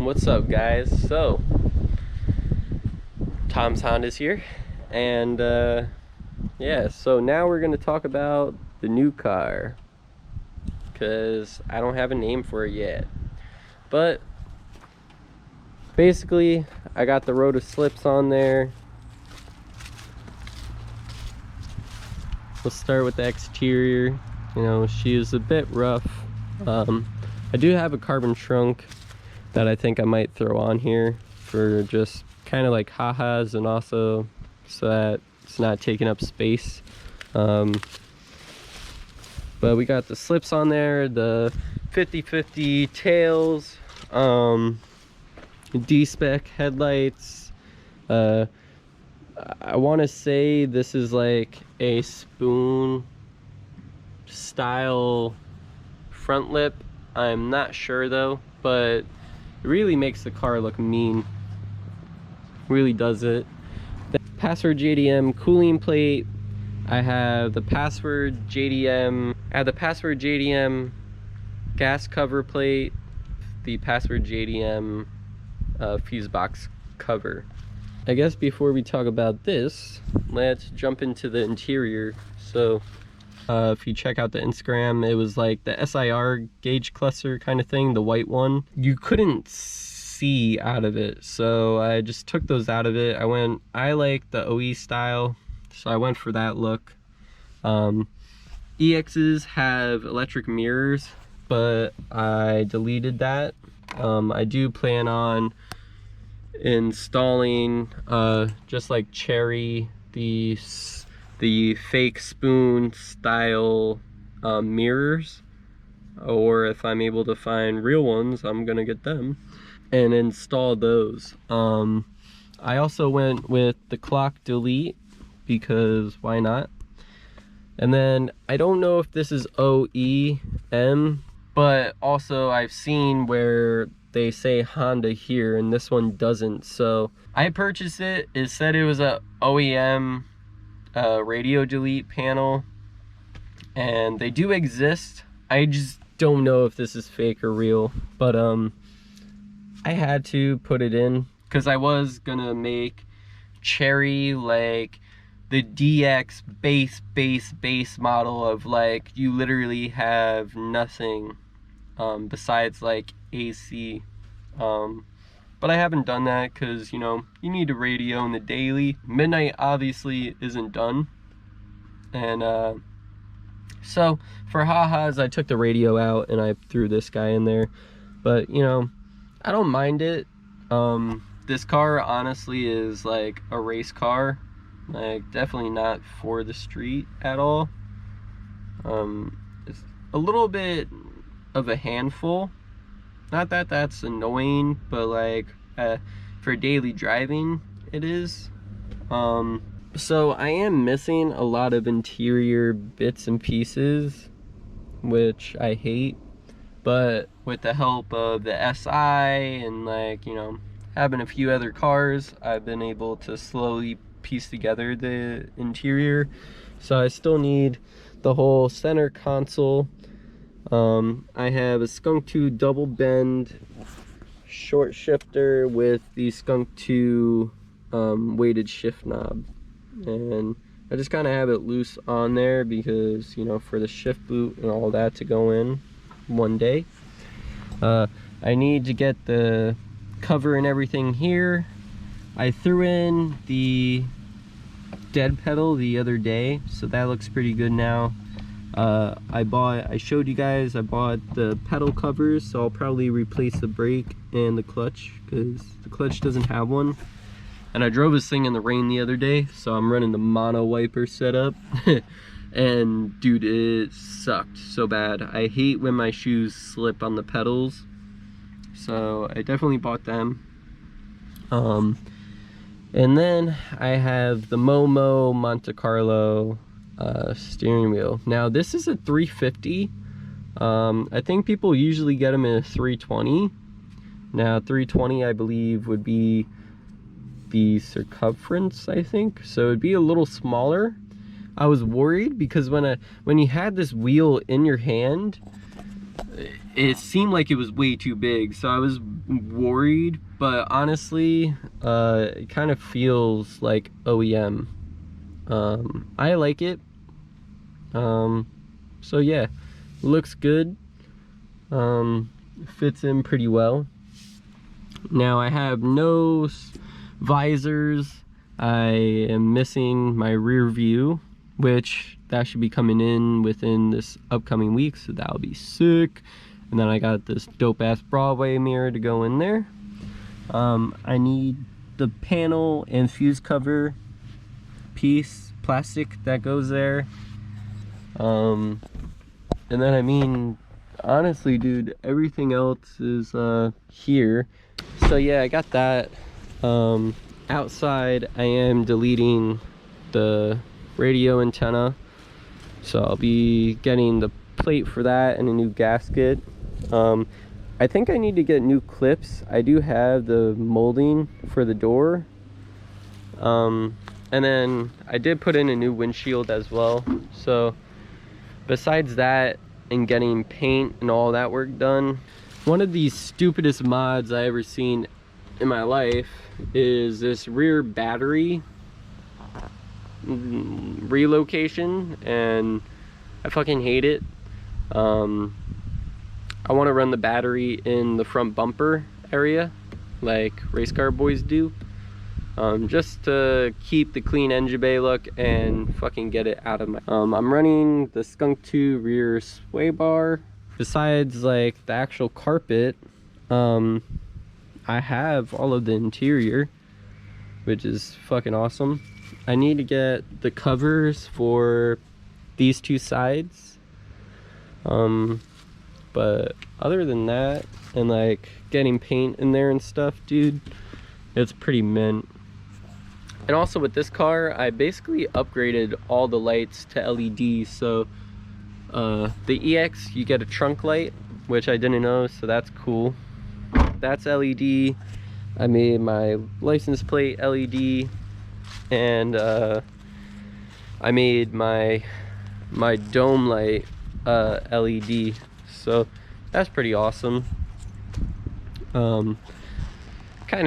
What's up, guys? So Tom's Honda's here, and yeah, so now we're gonna talk about the new car, because I don't have a name for it yet. But basically, I got the rotor slips on there. We'll start with the exterior. You know, she is a bit rough. I do have a carbon trunk that I think I might throw on here for just kind of like ha-has, and also so that it's not taking up space. But we got the slips on there, the 50/50 tails, D-spec headlights. I want to say this is like a spoon style front lip. I'm not sure though, but it really makes the car look mean. Really does it. The Password JDM cooling plate. I have the Password JDM. I have the Password JDM gas cover plate. The Password JDM fuse box cover. I guess before we talk about this, let's jump into the interior. So if you check out the Instagram, it was like the SIR gauge cluster kind of thing, the white one. You couldn't see out of it, so I just took those out of it. I like the OE style, so I went for that look. EXs have electric mirrors, but I deleted that. I do plan on installing just like Cherry, the fake spoon style mirrors, or if I'm able to find real ones, I'm gonna get them and install those. I also went with the clock delete because why not? And then I don't know if this is OEM, but also I've seen where they say Honda here and this one doesn't. So I purchased it. It said it was a OEM radio delete panel, and they do exist. I just don't know if this is fake or real, but I had to put it in because I was gonna make Cherry like the DX base model of like you literally have nothing besides like AC. But I haven't done that because, you know, you need a radio in the daily. Midnight obviously isn't done. And so for ha-has, I took the radio out and I threw this guy in there. But, you know, I don't mind it. This car honestly is like a race car. Like, definitely not for the street at all. It's a little bit of a handful. Not that that's annoying, but like for daily driving it is. So I am missing a lot of interior bits and pieces, which I hate, but with the help of the SI and like, you know, having a few other cars, I've been able to slowly piece together the interior. So I still need the whole center console. I have a Skunk 2 double bend short shifter with the Skunk 2 weighted shift knob, and I just kind of have it loose on there because, you know, for the shift boot and all that to go in one day. I need to get the cover and everything here. I threw in the dead pedal the other day, so that looks pretty good now. I showed you guys, I bought the pedal covers, so I'll probably replace the brake and the clutch because the clutch doesn't have one. And I drove this thing in the rain the other day, so I'm running the mono wiper setup. And dude, it sucked so bad. I hate when my shoes slip on the pedals, so I definitely bought them. And then I have the Momo Monte Carlo steering wheel. Now this is a 350. I think people usually get them in a 320. Now 320 I believe would be the circumference, I think, so it'd be a little smaller. I was worried because when you had this wheel in your hand, it seemed like it was way too big, so I was worried, but honestly, it kind of feels like OEM. I like it. So yeah, looks good. Fits in pretty well. Now I have no visors. I am missing my rear view, which that should be coming in within this upcoming week, so that'll be sick. And then I got this dope ass Broadway mirror to go in there. I need the panel and fuse cover piece, plastic that goes there. And then I mean, honestly dude, everything else is here. So yeah, I got that. Outside I am deleting the radio antenna, so I'll be getting the plate for that and a new gasket. I think I need to get new clips. I do have the molding for the door, and then I did put in a new windshield as well. So besides that and getting paint and all that work done, one of the stupidest mods I ever seen in my life is this rear battery relocation, and I fucking hate it. I want to run the battery in the front bumper area like race car boys do, just to keep the clean engine bay look and fucking get it out of my I'm running the Skunk 2 rear sway bar. Besides like the actual carpet, I have all of the interior, which is fucking awesome. I need to get the covers for these two sides, but other than that, and like getting paint in there and stuff, dude, it's pretty mint. And also with this car, I basically upgraded all the lights to LED. So the EX, you get a trunk light, which I didn't know, so that's cool. That's LED. I made my license plate LED, and I made my dome light LED. So that's pretty awesome. Kind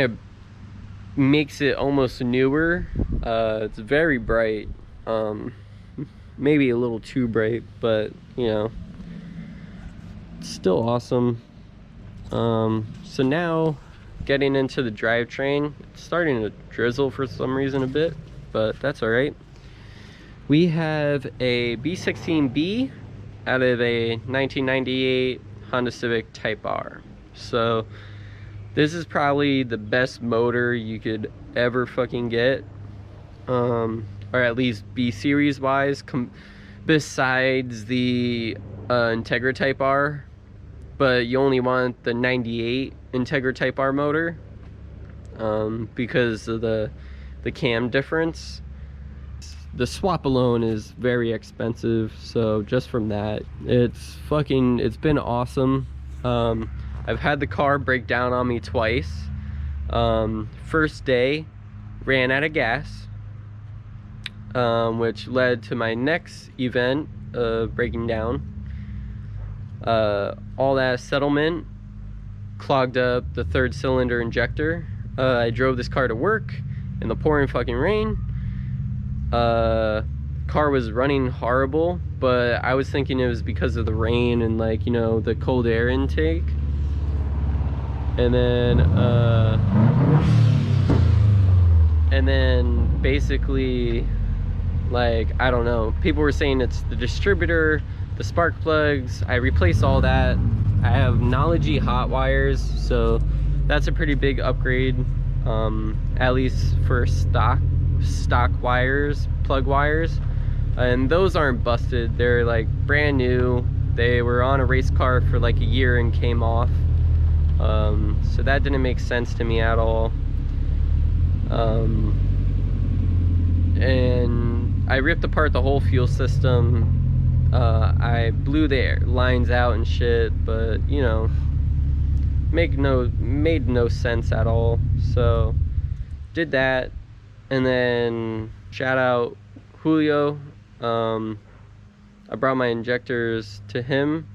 of makes it almost newer. It's very bright, maybe a little too bright, but you know, it's still awesome. So now getting into the drivetrain, it's starting to drizzle for some reason a bit, but that's all right. We have a B16B out of a 1998 Honda Civic TypeR. So this is probably the best motor you could ever fucking get, or at least B series wise, besides the Integra TypeR. But you only want the 98 Integra TypeR motor, because of the cam difference. The swap alone is very expensive, so just from that, it's been awesome. I've had the car break down on me twice. First day, ran out of gas, which led to my next event of breaking down. All that settlement clogged up the third cylinder injector. I drove this car to work in the pouring fucking rain. Car was running horrible, but I was thinking it was because of the rain and, like, you know, the cold air intake. And then basically, like, I don't know, people were saying it's the distributor, the spark plugs. I replaced all that. I have Nology hot wires, so that's a pretty big upgrade, at least for stock wires, plug wires. And those aren't busted. They're like brand new. They were on a race car for like a year and came off. So that didn't make sense to me at all. And I ripped apart the whole fuel system. I blew the lines out and shit, but you know, made no sense at all. So did that, and then shout out Julio. I brought my injectors to him,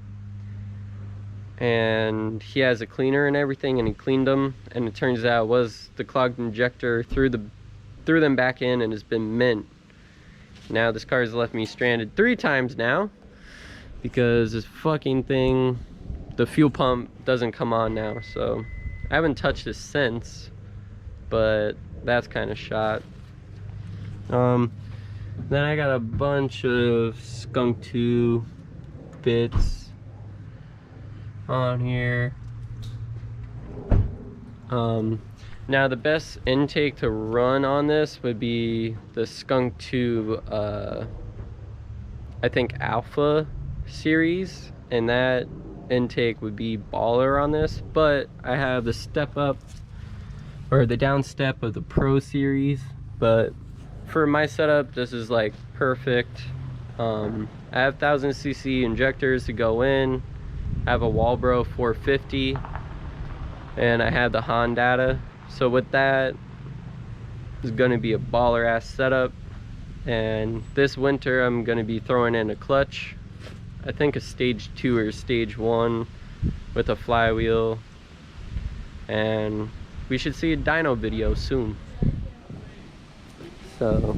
and he has a cleaner and everything, and he cleaned them, and it turns out it was the clogged injector. Threw them back in, and it's been mint. Now this car has left me stranded 3 times now because this fucking thing, the fuel pump doesn't come on now. So I haven't touched this since, but that's kind of shot. Then I got a bunch of Skunk 2 bits on here. Now the best intake to run on this would be the Skunk 2 I think Alpha series, and that intake would be baller on this. But I have the step up, or the down step of the Pro series, but for my setup this is like perfect. I have 1000cc injectors to go in. I have a Walbro 450, and I have the Honda. So with that, it's gonna be a baller ass setup. And this winter I'm gonna be throwing in a clutch, I think a stage 2 or stage 1 with a flywheel, and we should see a dyno video soon. So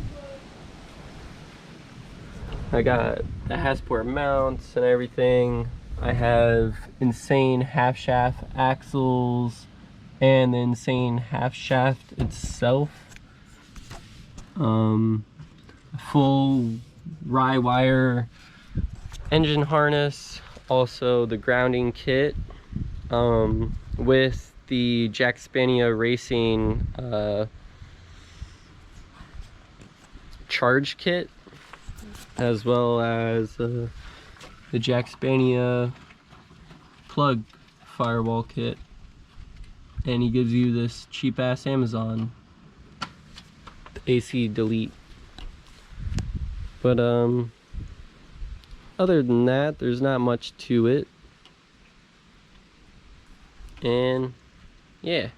I got the Hasport mounts and everything. I have insane half shaft axles and the insane half shaft itself. Full rye wire engine harness, also the grounding kit, with the Jack Spania Racing charge kit, as well as the Jack Spania plug firewall kit. And he gives you this cheap ass Amazon AC delete. But other than that, there's not much to it. And yeah.